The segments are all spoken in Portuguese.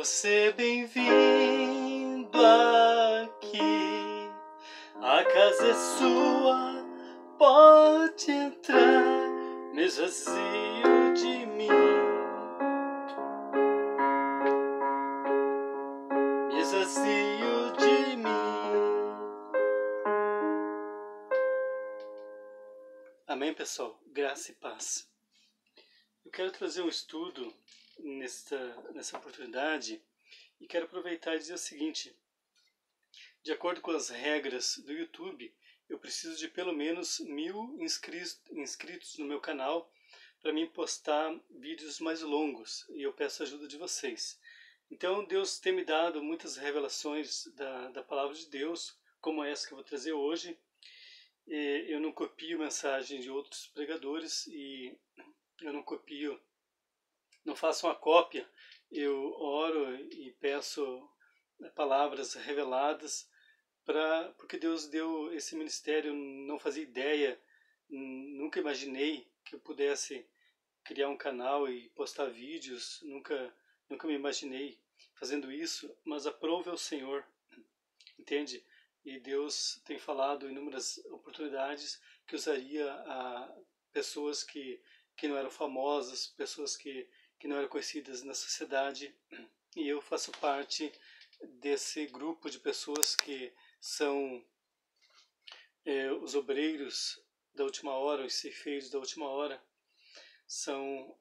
Você bem-vindo aqui, a casa é sua, pode entrar, me esvazio de mim, me esvazio de mim. Amém, pessoal? Graça e paz. Eu quero trazer um estudo nessa oportunidade e quero aproveitar e dizer o seguinte: de acordo com as regras do YouTube, eu preciso de pelo menos 1000 inscritos no meu canal para mim postar vídeos mais longos, e eu peço a ajuda de vocês. Então Deus tem me dado muitas revelações da palavra de Deus, como essa que eu vou trazer hoje. Eu não copio mensagem de outros pregadores e eu não faço uma cópia. Eu oro e peço palavras reveladas porque Deus deu esse ministério. Não fazia ideia, nunca imaginei que eu pudesse criar um canal e postar vídeos, nunca me imaginei fazendo isso, mas aprove ao Senhor, entende? E Deus tem falado em inúmeras oportunidades que usaria pessoas que não eram famosas, pessoas que não eram conhecidas na sociedade, e eu faço parte desse grupo de pessoas que são os obreiros da última hora, os ceifeiros da última hora, são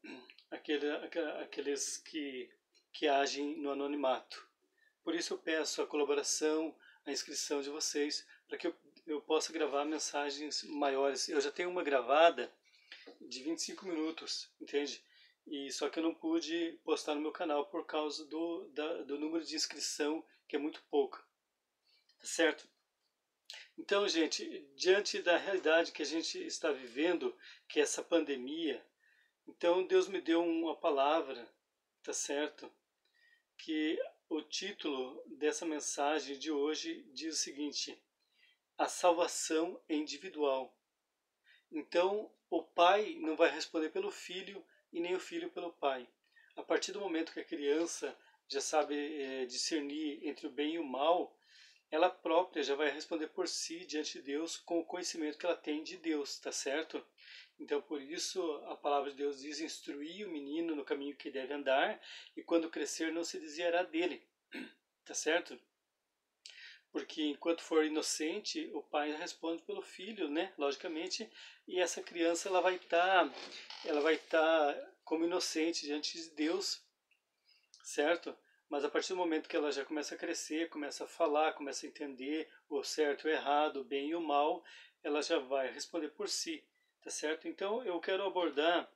aqueles que agem no anonimato. Por isso eu peço a colaboração, a inscrição de vocês, para que eu possa gravar mensagens maiores. Eu já tenho uma gravada de 25 minutos, entende? E só que eu não pude postar no meu canal por causa do número de inscrição, que é muito pouco, tá certo? Então, gente, diante da realidade que a gente está vivendo, que é essa pandemia, então Deus me deu uma palavra, tá certo? Que o título dessa mensagem de hoje diz o seguinte: a salvação é individual. Então, o pai não vai responder pelo filho e nem o filho pelo pai. A partir do momento que a criança já sabe discernir entre o bem e o mal, ela própria já vai responder por si diante de Deus com o conhecimento que ela tem de Deus, tá certo? Então, por isso, a palavra de Deus diz: instruir o menino no caminho que deve andar, e quando crescer não se desviará dele, tá certo? Porque enquanto for inocente, o pai responde pelo filho, né? Logicamente, e essa criança ela vai estar como inocente diante de Deus, certo? Mas a partir do momento que ela já começa a crescer, começa a falar, começa a entender o certo e o errado, o bem e o mal, ela já vai responder por si, tá certo? Então eu quero abordar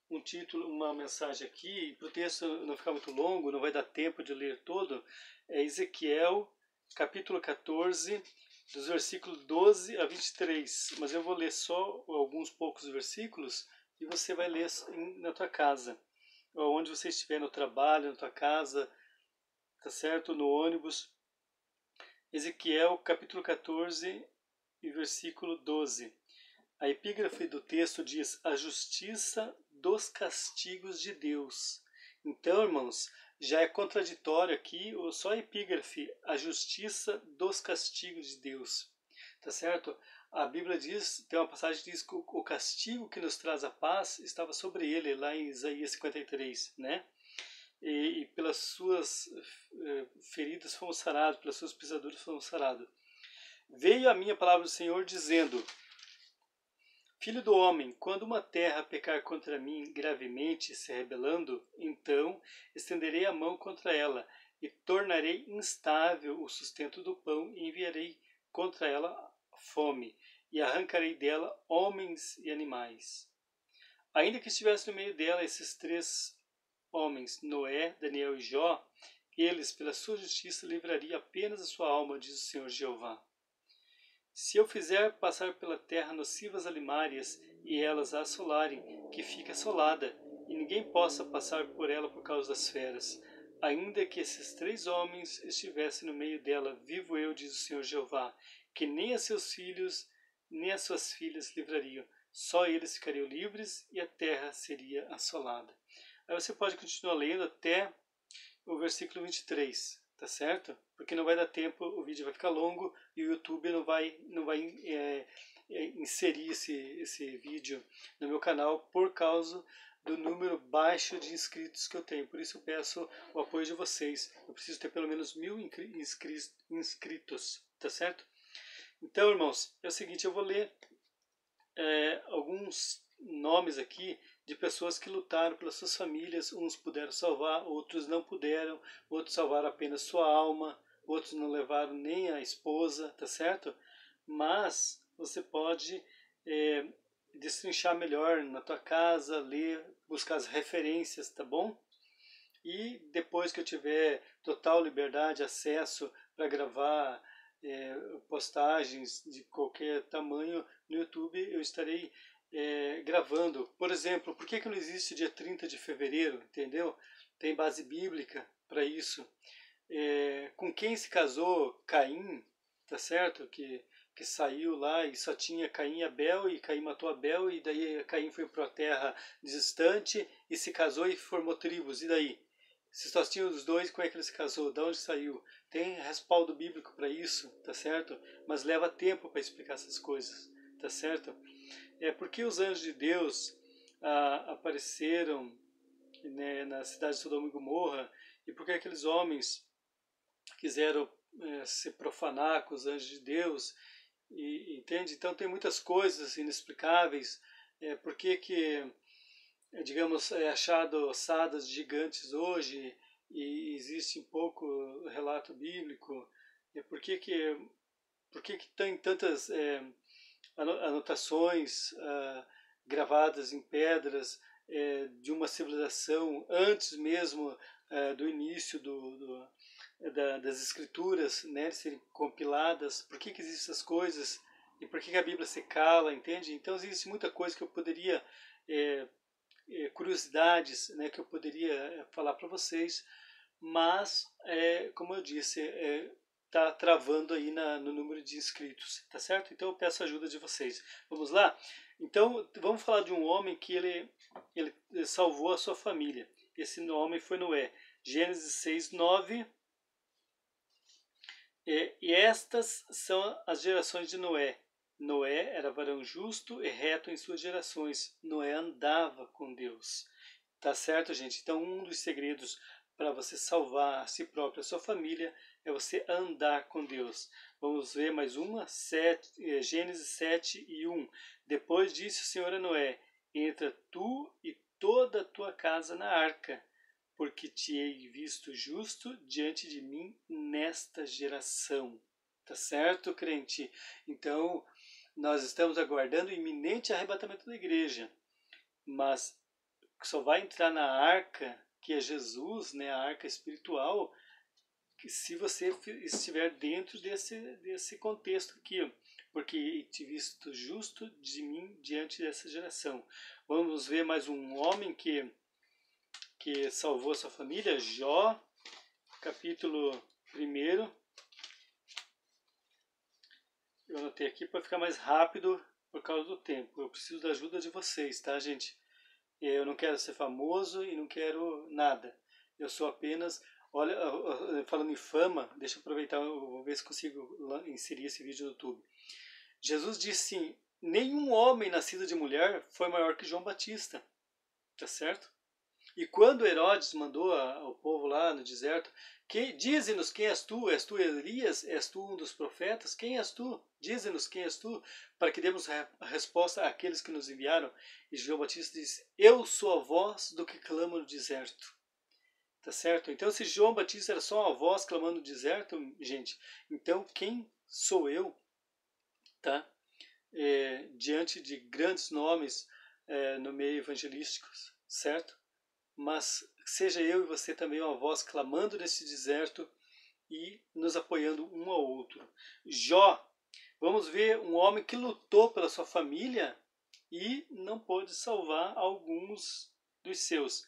um título, uma mensagem aqui, para o texto não ficar muito longo, não vai dar tempo de ler todo. É Ezequiel, capítulo 14, dos versículos 12 a 23. Mas eu vou ler só alguns poucos versículos e você vai ler na tua casa, ou onde você estiver, no trabalho, na tua casa, tá certo? No ônibus. Ezequiel, capítulo 14 e versículo 12. A epígrafe do texto diz: a justiça dos castigos de Deus. Então, irmãos, já é contraditório aqui só a epígrafe, a justiça dos castigos de Deus. Tá certo? A Bíblia diz, tem uma passagem que diz que o castigo que nos traz a paz estava sobre ele, lá em Isaías 53, né? E pelas suas feridas fomos sarados, pelas suas pisaduras fomos sarados. Veio a minha palavra do Senhor dizendo: filho do homem, quando uma terra pecar contra mim gravemente, se rebelando, então estenderei a mão contra ela, e tornarei instável o sustento do pão, e enviarei contra ela fome, e arrancarei dela homens e animais. Ainda que estivesse no meio dela esses 3 homens, Noé, Daniel e Jó, eles, pela sua justiça, livrariam apenas a sua alma, diz o Senhor Jeová. Se eu fizer passar pela terra nocivas alimárias, e elas a assolarem, que fique assolada, e ninguém possa passar por ela por causa das feras, ainda que esses 3 homens estivessem no meio dela, vivo eu, diz o Senhor Jeová, que nem a seus filhos, nem as suas filhas livrariam, só eles ficariam livres, e a terra seria assolada. Aí você pode continuar lendo até o versículo 23, tá certo? Porque não vai dar tempo, o vídeo vai ficar longo e o YouTube não vai inserir esse vídeo no meu canal por causa do número baixo de inscritos que eu tenho. Por isso eu peço o apoio de vocês. Eu preciso ter pelo menos 1000 inscritos, tá certo? Então, irmãos, é o seguinte, eu vou ler alguns nomes aqui de pessoas que lutaram pelas suas famílias. Uns puderam salvar, outros não puderam, outros salvaram apenas sua alma, outros não levaram nem a esposa, tá certo? Mas você pode destrinchar melhor na tua casa, ler, buscar as referências, tá bom? E depois que eu tiver total liberdade, acesso para gravar postagens de qualquer tamanho no YouTube, eu estarei gravando. Por exemplo, por que não existe dia 30 de fevereiro, entendeu? Tem base bíblica para isso. Com quem se casou Caim, tá certo? Que saiu lá e só tinha Caim e Abel, e Caim matou Abel, e daí Caim foi para a terra distante e se casou e formou tribos, e daí? Se só tinha os dois, como é que ele se casou? De onde saiu? Tem respaldo bíblico para isso, tá certo? Mas leva tempo para explicar essas coisas, tá certo? Porque os anjos de Deus apareceram, né, na cidade de Sodoma e Gomorra, e porque aqueles homens quiseram se profanar com os anjos de Deus, entende? Então tem muitas coisas inexplicáveis. Por que digamos, achado ossadas gigantes hoje e existe pouco relato bíblico? Por que tem tantas anotações gravadas em pedras de uma civilização antes mesmo do início das escrituras, né, de serem compiladas? Por que existem essas coisas? E por que a Bíblia se cala, entende? Então existe muita coisa que eu poderia curiosidades, né, que eu poderia falar para vocês, mas como eu disse, tá travando aí no número de inscritos, tá certo? Então eu peço a ajuda de vocês. Vamos lá? Então vamos falar de um homem que ele salvou a sua família. Esse homem foi Noé. Gênesis 6:9. E estas são as gerações de Noé. Noé era varão justo e reto em suas gerações. Noé andava com Deus. Tá certo, gente? Então, um dos segredos para você salvar a si próprio e a sua família é você andar com Deus. Vamos ver mais uma? Gênesis 7:1. Depois disse o Senhor a Noé: entra tu e toda a tua casa na arca, porque te hei visto justo diante de mim nesta geração. Tá certo, crente? Então, nós estamos aguardando o iminente arrebatamento da igreja, mas só vai entrar na arca, que é Jesus, né, a arca espiritual, se você estiver dentro desse contexto aqui, porque te visto justo de mim diante dessa geração. Vamos ver mais um homem que salvou sua família, Jó, capítulo 1. Eu anotei aqui para ficar mais rápido por causa do tempo. Eu preciso da ajuda de vocês, tá, gente? Eu não quero ser famoso e não quero nada. Eu sou apenas... Olha, falando em fama, deixa eu aproveitar, eu vou ver se consigo inserir esse vídeo no YouTube. Jesus disse assim, nenhum homem nascido de mulher foi maior que João Batista. Tá certo? E quando Herodes mandou ao povo lá no deserto, dize-nos quem és tu? És tu Elias? És tu um dos profetas? Quem és tu? Dize-nos quem és tu, para que demos a resposta àqueles que nos enviaram. E João Batista disse, eu sou a voz do que clama no deserto. Tá certo? Então, se João Batista era só uma voz clamando no deserto, gente, então quem sou eu, tá? Diante de grandes nomes no meio evangelístico, certo? Mas seja eu e você também uma voz clamando nesse deserto e nos apoiando um ao outro. Jó, vamos ver um homem que lutou pela sua família e não pôde salvar alguns dos seus.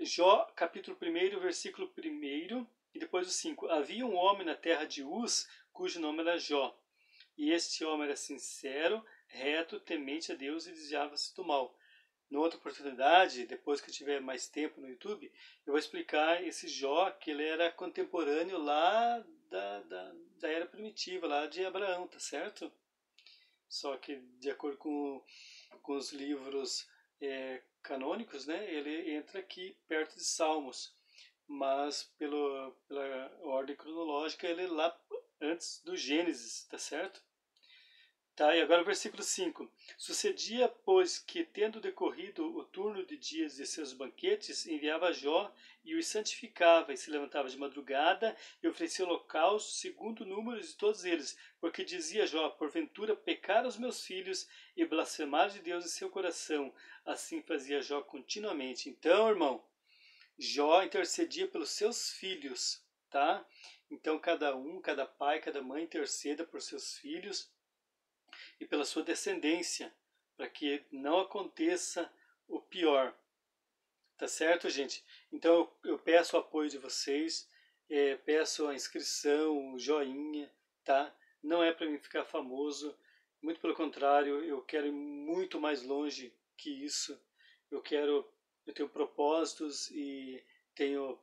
Jó, capítulo 1, versículo 1 e depois o 5. Havia um homem na terra de Uz, cujo nome era Jó. E este homem era sincero, reto, temente a Deus e desviava-se do mal. numa outra oportunidade, depois que eu tiver mais tempo no YouTube, eu vou explicar esse Jó, que ele era contemporâneo lá da era primitiva, lá de Abraão, tá certo? Só que, de acordo com os livros canônicos, né, ele entra aqui perto de Salmos, mas pela ordem cronológica ele é lá antes do Gênesis, tá certo? Tá, e agora o versículo 5. Sucedia, pois, que, tendo decorrido o turno de dias de seus banquetes, enviava Jó e os santificava, e se levantava de madrugada e oferecia holocausto segundo o número de todos eles, porque dizia Jó: porventura pecaram os meus filhos e blasfemaram de Deus em seu coração. Assim fazia Jó continuamente. Então, irmão, Jó intercedia pelos seus filhos, tá? Então cada pai, cada mãe interceda por seus filhos e pela sua descendência, para que não aconteça o pior. Tá certo, gente? Então eu peço o apoio de vocês, peço a inscrição, o joinha, tá? Não é para mim ficar famoso, muito pelo contrário, eu quero ir muito mais longe que isso. Eu tenho propósitos e tenho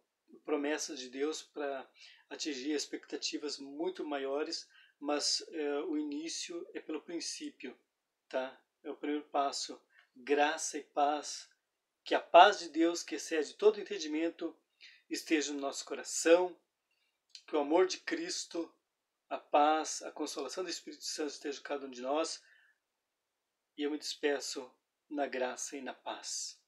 promessas de Deus para atingir expectativas muito maiores, mas o início é pelo princípio, tá? É o primeiro passo. Graça e paz. Que a paz de Deus, que excede todo entendimento, esteja no nosso coração. Que o amor de Cristo, a paz, a consolação do Espírito Santo esteja em cada um de nós. E eu me despeço na graça e na paz.